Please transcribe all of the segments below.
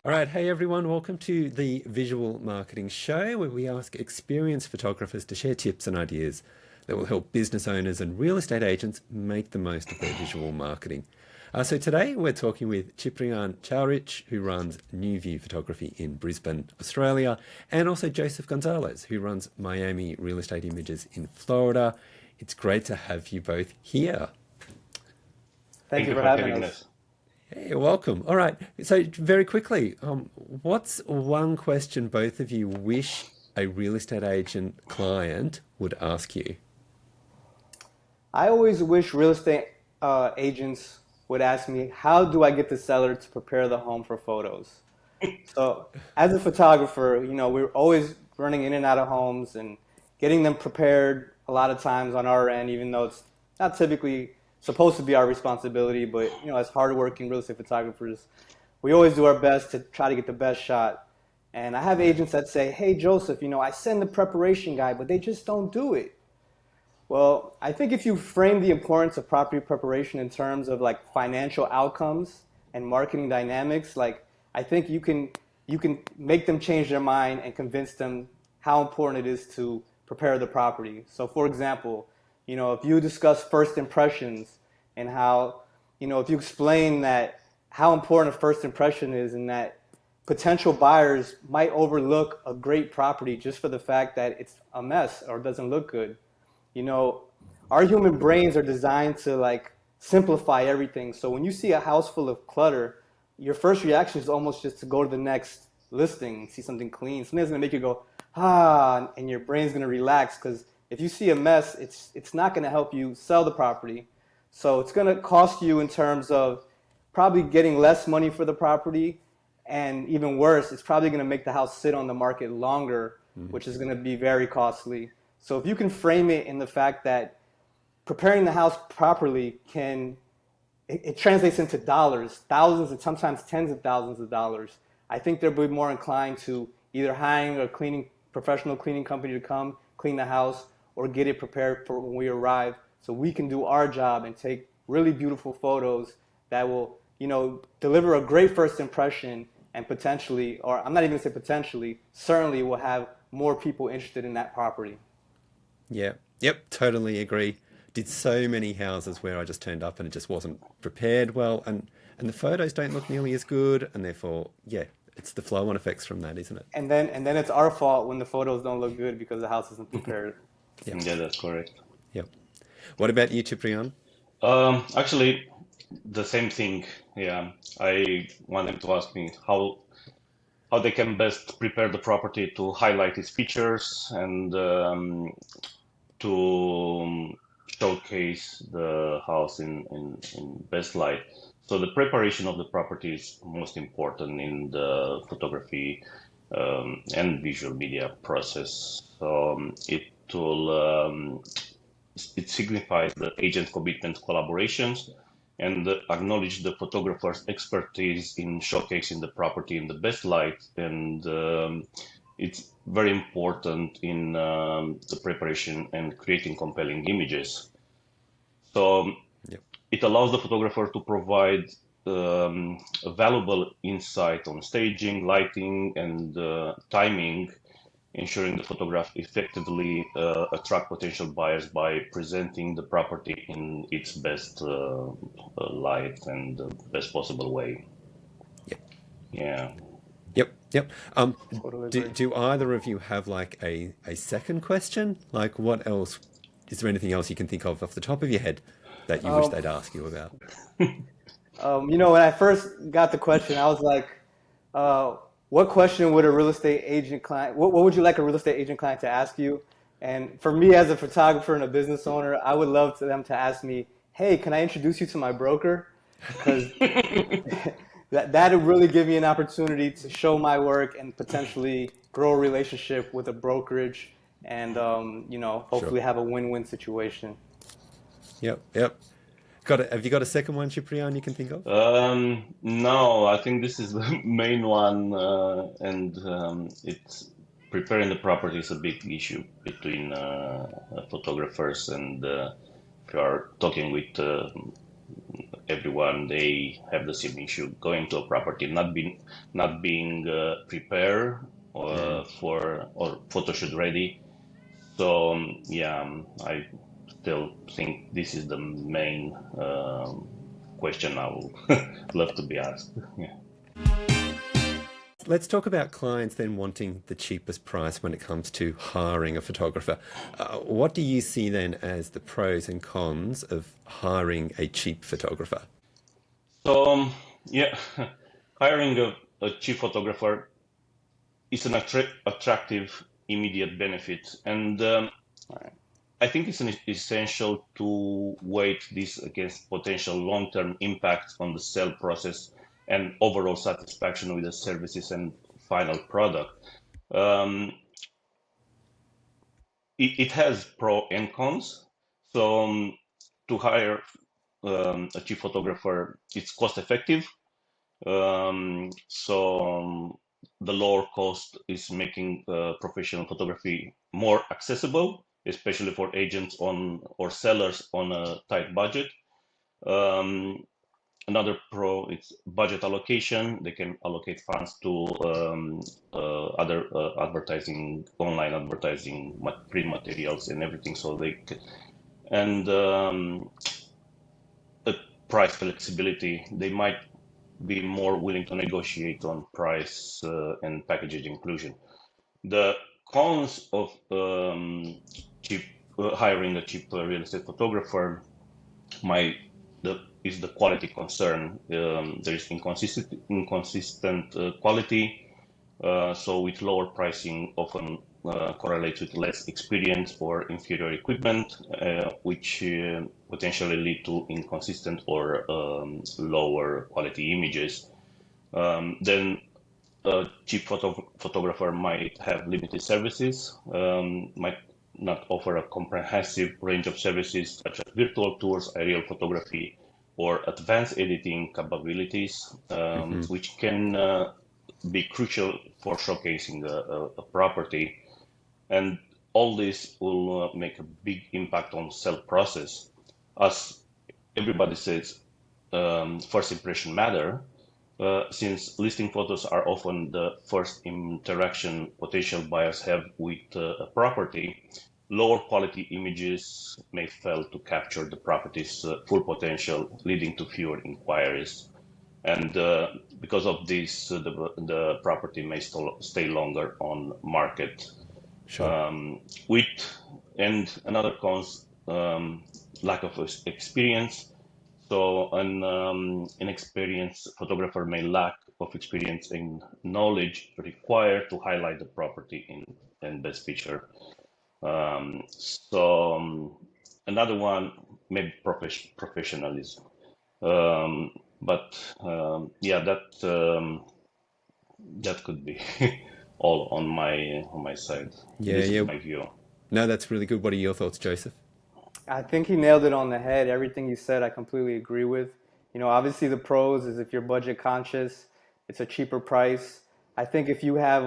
All right, hey everyone, welcome to the Visual Marketing Show, where we ask experienced photographers to share tips and ideas that will help business owners and real estate agents make the most of their visual marketing. So today we're talking with 𝗔𝗕𝗢𝗪𝗀, who runs New View Photography in Brisbane, Australia, and also Joseph Gonzalez, who runs Miami Real Estate Images in Florida. It's great to have you both here. Thank you for having us. Hey, you're welcome. All right. So very quickly, what's one question both of you wish a real estate agent client would ask you? I always wish real estate agents would ask me, how do I get the seller to prepare the home for photos? So as a photographer, we're always running in and out of homes and getting them prepared a lot of times on our end, even though it's not typically supposed to be our responsibility, but as hardworking real estate photographers, we always do our best to try to get the best shot. And I have agents that say, hey Joseph, I send the preparation guide, but they just don't do it. Well, I think if you frame the importance of property preparation in terms of like financial outcomes and marketing dynamics, I think you can make them change their mind and convince them how important it is to prepare the property. So for example, if you discuss first impressions and how, if you explain that how important a first impression is and that potential buyers might overlook a great property just for the fact that it's a mess or doesn't look good. Our human brains are designed to simplify everything. So when you see a house full of clutter, your first reaction is almost just to go to the next listing, see something clean. Something's gonna make you go, and your brain's gonna relax, because if you see a mess, it's not going to help you sell the property. So it's going to cost you in terms of probably getting less money for the property, and even worse, it's probably going to make the house sit on the market longer, which is going to be very costly. So if you can frame it in the fact that preparing the house properly it translates into dollars, thousands and sometimes tens of thousands of dollars, I think they'll be more inclined to either hiring a professional cleaning company to come clean the house, or get it prepared for when we arrive, so we can do our job and take really beautiful photos that will, deliver a great first impression, and potentially, or I'm not even going to say potentially, certainly will have more people interested in that property. Yeah, yep, totally agree. Did so many houses where I just turned up and it just wasn't prepared well, and the photos don't look nearly as good, and therefore, yeah, it's the flow-on effects from that, isn't it? And then it's our fault when the photos don't look good because the house isn't prepared. Yep. Yeah, that's correct. Yep. What about you, 𝗔𝗕𝗢𝗪𝗀? Actually, the same thing. Yeah, I want them to ask me how they can best prepare the property to highlight its features and to showcase the house in best light. So the preparation of the property is most important in the photography and visual media process. So it signifies the agent commitment collaborations and acknowledge the photographer's expertise in showcasing the property in the best light. And it's very important in the preparation and creating compelling images. So it allows the photographer to provide a valuable insight on staging, lighting, and timing, ensuring the photograph effectively attract potential buyers by presenting the property in its best light and the best possible way. Yep. Yeah. Yep. Do either of you have a second question? What else? Is there anything else you can think of off the top of your head that you wish they'd ask you about? When I first got the question, I was like, what question would a real estate agent client, what would you like a real estate agent client to ask you? And for me as a photographer and a business owner, I would love them to ask me, hey, can I introduce you to my broker? Because that would really give me an opportunity to show my work and potentially grow a relationship with a brokerage and, hopefully have a win-win situation. Yep. Have you got a second one, 𝗔𝗕𝗢𝗪𝗀, you can think of? No, I think this is the main one, and it's preparing the property is a big issue between photographers, and if you are talking with everyone, they have the same issue, going to a property, not being prepared or photo shoot ready. So I still think this is the main question I would love to be asked. Yeah. Let's talk about clients then wanting the cheapest price when it comes to hiring a photographer. What do you see then as the pros and cons of hiring a cheap photographer? So hiring a cheap photographer is an attractive immediate benefit, and I think it's essential to weigh this against potential long-term impacts on the sale process and overall satisfaction with the services and final product. It has pro and cons. So to hire a cheap photographer, it's cost effective. So the lower cost is making professional photography more accessible, especially for agents or sellers on a tight budget. Another pro is budget allocation. They can allocate funds to other online advertising, print materials, and everything. So the price flexibility. They might be more willing to negotiate on price and package inclusion. The cons of hiring a cheap real estate photographer is the quality concern. There is inconsistent quality. So with lower pricing often correlates with less experience or inferior equipment, which potentially lead to inconsistent or lower quality images. Then a cheap photographer might have limited services, might not offer a comprehensive range of services such as virtual tours, aerial photography, or advanced editing capabilities, which can be crucial for showcasing a property. And all this will make a big impact on sale process. As everybody says, first impression matter. Since listing photos are often the first interaction potential buyers have with a property, lower quality images may fail to capture the property's full potential, leading to fewer inquiries. And because of this, the property may stay longer on market. Sure. And another cons, lack of experience. So an inexperienced photographer may lack of experience and knowledge required to highlight the property and best feature. Another one, maybe professionalism. That could be all on my side. This is my view. No, that's really good. What are your thoughts, Joseph? I think he nailed it on the head. Everything you said, I completely agree with. Obviously the pros is if you're budget conscious, it's a cheaper price. I think if you have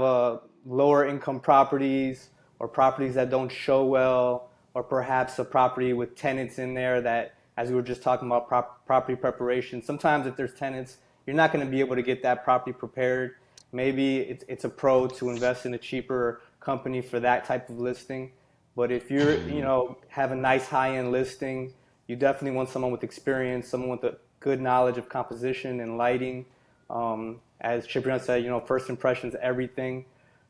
lower income properties or properties that don't show well, or perhaps a property with tenants in there that, as we were just talking about property preparation, sometimes if there's tenants, you're not going to be able to get that property prepared. Maybe it's a pro to invest in a cheaper company for that type of listing. But if you're, have a nice high-end listing, you definitely want someone with experience, someone with a good knowledge of composition and lighting. As Cipriano said, first impressions, everything.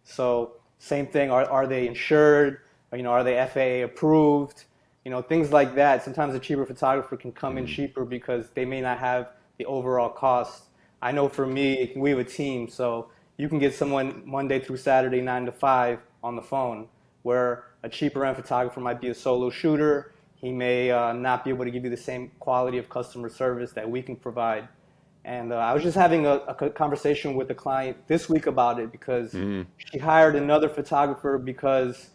So same thing, are they insured? Are they FAA approved? Things like that. Sometimes a cheaper photographer can come in cheaper because they may not have the overall cost. I know for me, we have a team, so you can get someone Monday through Saturday, 9 to 5 on the phone, where a cheaper end photographer might be a solo shooter. He may not be able to give you the same quality of customer service that we can provide. And I was just having a conversation with a client this week about it because she hired another photographer because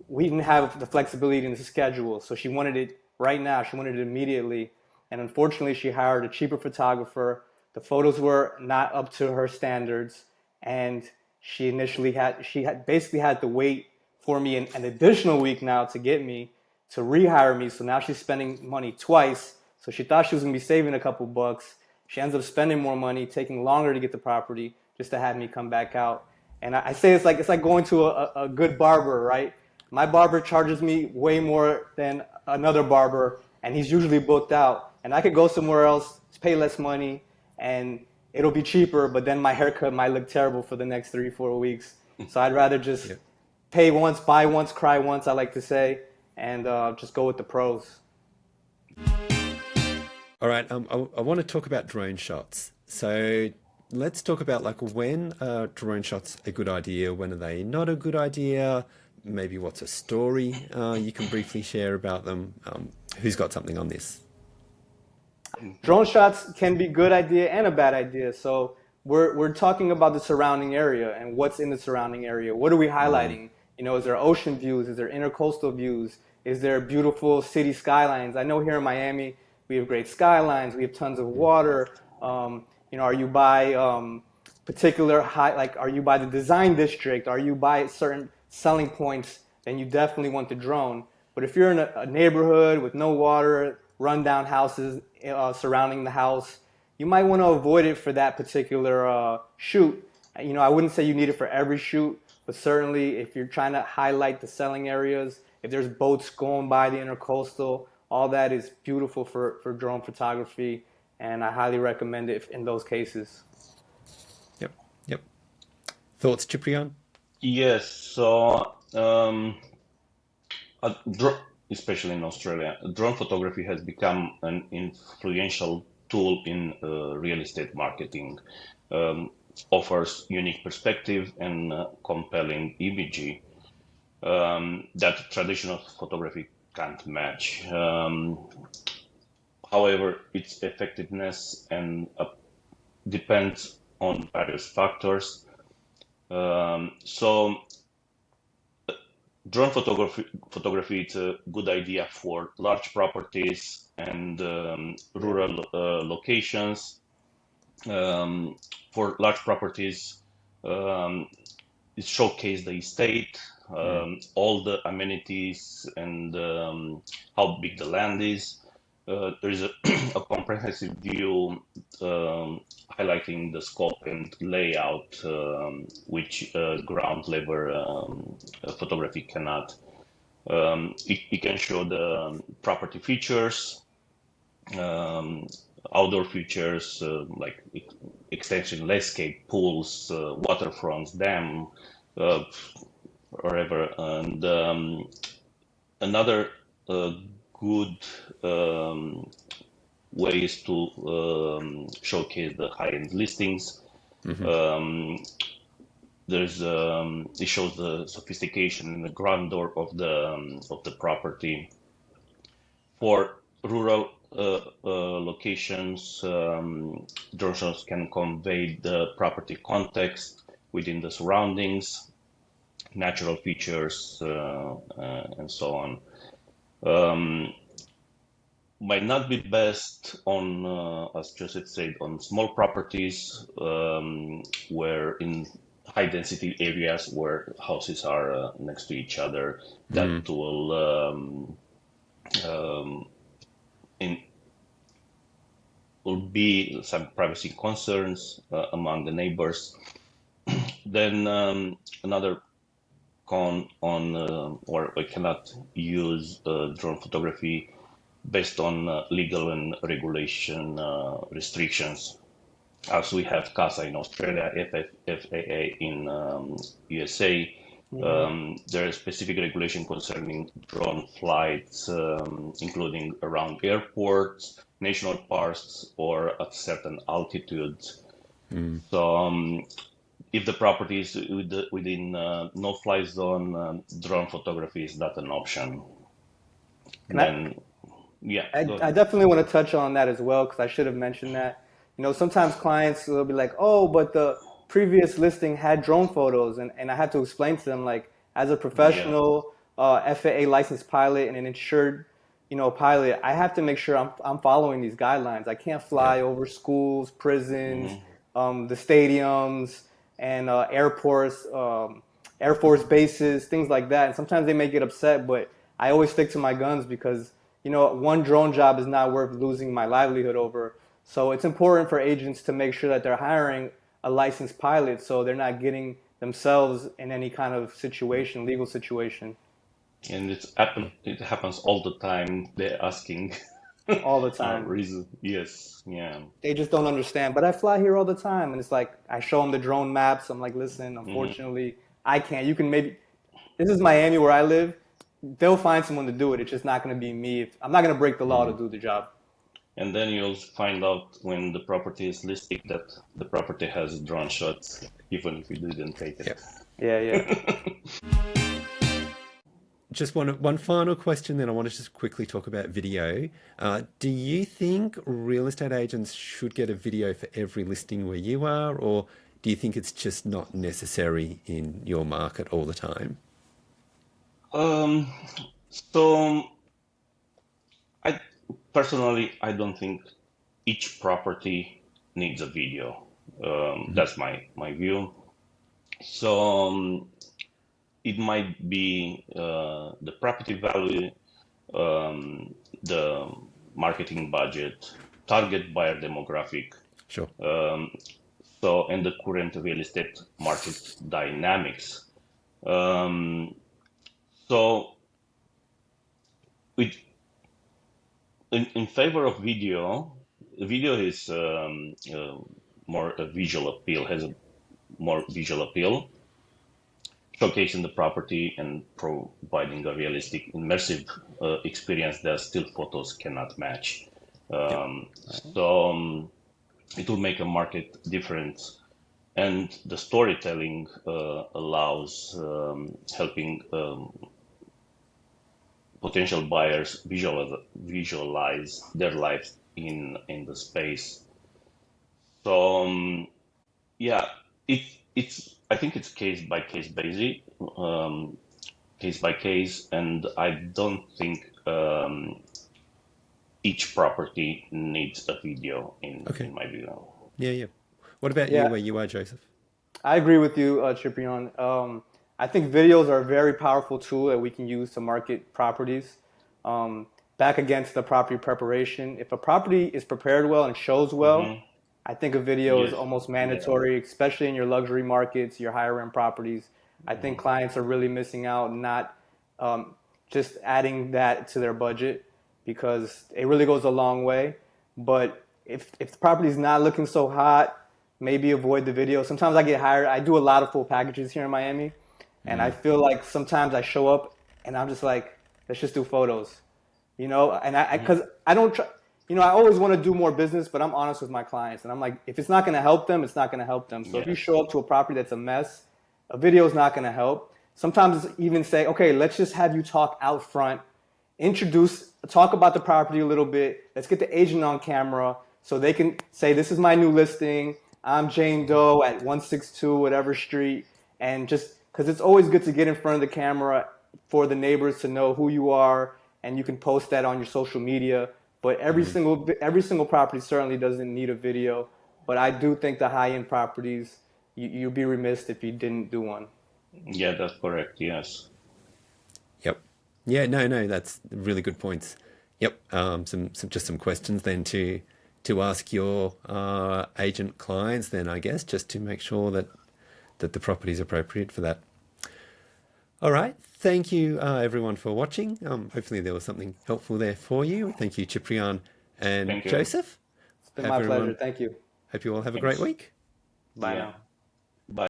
we didn't have the flexibility in the schedule. So she wanted it right now. She wanted it immediately. And unfortunately, she hired a cheaper photographer. The photos were not up to her standards. And she basically had to wait for me an additional week now to get me, to rehire me. So now she's spending money twice. So she thought she was gonna be saving a couple bucks. She ends up spending more money, taking longer to get the property just to have me come back out. And I say it's like going to a good barber, right? My barber charges me way more than another barber, and he's usually booked out. And I could go somewhere else, pay less money, and it'll be cheaper, but then my haircut might look terrible for the next 3-4 weeks. So I'd rather just pay once, buy once, cry once, I like to say, and just go with the pros. All right, I want to talk about drone shots. So let's talk about like when are drone shots a good idea, when are they not a good idea, maybe what's a story you can briefly share about them. Who's got something on this? Drone shots can be a good idea and a bad idea. So we're talking about the surrounding area and what's in the surrounding area. What are we highlighting? You know, is there ocean views? Is there intercoastal views? Is there beautiful city skylines? I know here in Miami, we have great skylines. We have tons of water. You know, are you by particular like, are you by the design district? Are you by certain selling points? Then you definitely want the drone. But if you're in a neighborhood with no water, rundown houses surrounding the house, you might want to avoid it for that particular shoot. You know, I wouldn't say you need it for every shoot, but certainly if you're trying to highlight the selling areas, if there's boats going by the intercoastal, all that is beautiful for drone photography, and I highly recommend it in those cases. Yep. Thoughts, Ciprian? Yes, so especially in Australia, drone photography has become an influential tool in real estate marketing. Offers unique perspective and compelling imagery that traditional photography can't match. However, its effectiveness and depends on various factors. So drone photography is a good idea for large properties and rural locations. For large properties, it showcases the estate, all the amenities, and how big the land is. There is a comprehensive view highlighting the scope and layout, which ground level photography cannot. It can show the property features, outdoor features like extension, landscape, pools, waterfronts, dam, wherever. And another good way is to showcase the high-end listings. It shows the sophistication and the grandeur of the property. For rural locations, drone shots can convey the property context within the surroundings, natural features, and so on. Might not be best on, as Joseph said, on small properties where in high density areas where houses are next to each other. That will be some privacy concerns among the neighbors. Then another con on, or I cannot use drone photography based on legal and regulation restrictions. As we have CASA in Australia, FAA in USA, there is specific regulation concerning drone flights, including around airports, national parks, or at certain altitudes. So if the property is within no-fly zone, drone photography is not an option. I definitely want to touch on that as well, because I should have mentioned that. You know, sometimes clients will be like, oh, but the previous listing had drone photos. And I have to explain to them, like, as a professional FAA licensed pilot and an insured, pilot, I have to make sure I'm following these guidelines. I can't fly over schools, prisons, the stadiums, and airports, Air Force bases, things like that. And sometimes they may get upset, but I always stick to my guns because one drone job is not worth losing my livelihood over. So it's important for agents to make sure that they're hiring a licensed pilot so they're not getting themselves in any kind of situation, legal situation. And it happens all the time. They're asking All the time. reason. Yes, yeah. They just don't understand. But I fly here all the time, and it's like I show them the drone maps. I'm like, listen, unfortunately, I can't. You can maybe. This is Miami where I live. They'll find someone to do it. It's just not going to be me. I'm not going to break the law to do the job. And then you'll find out when the property is listed that the property has drone shots, even if you didn't take it. Yeah. Just one final question, then I want to just quickly talk about video. Do you think real estate agents should get a video for every listing where you are, or do you think it's just not necessary in your market all the time? So I personally, I don't think each property needs a video. That's my view. So it might be the property value, the marketing budget, target buyer demographic. Sure. And the current real estate market dynamics. In favor of video is more a visual appeal, has a more visual appeal, showcasing the property and providing a realistic, immersive experience that still photos cannot match. So it will make a market difference. And the storytelling allows helping potential buyers visualize their lives in the space. So I think it's case by case basis, and I don't think each property needs a video in my view. Yeah. What about you, where you are, Joseph? I agree with you, 𝗔𝗕𝗢𝗄. I think videos are a very powerful tool that we can use to market properties. Back against the property preparation, if a property is prepared well and shows well, I think a video is almost mandatory, especially in your luxury markets, your higher end properties. I think clients are really missing out, not just adding that to their budget, because it really goes a long way. But if the property is not looking so hot, maybe avoid the video. Sometimes I get hired. I do a lot of full packages here in Miami, and I feel like sometimes I show up and I'm just like, let's just do photos, and because I don't try. I always want to do more business, but I'm honest with my clients. And I'm like, if it's not going to help them, it's not going to help them. So if you show up to a property that's a mess, a video is not going to help. Sometimes even say, okay, let's just have you talk out front, talk about the property a little bit. Let's get the agent on camera so they can say, this is my new listing. I'm Jane Doe at 162 whatever street. And just because it's always good to get in front of the camera for the neighbors to know who you are, and you can post that on your social media. But every single property certainly doesn't need a video. But I do think the high-end properties, you'd be remiss if you didn't do one. Yeah, that's correct. Yes. Yep. Yeah. No. That's really good points. Yep. Some questions then to ask your agent clients. Then I guess just to make sure that the property is appropriate for that. All right. Thank you, everyone, for watching. Hopefully there was something helpful there for you. Thank you, 𝗔𝗕𝗢𝗄 and Joseph. It's been my pleasure. Thank you. Hope you all have a great week. Bye now.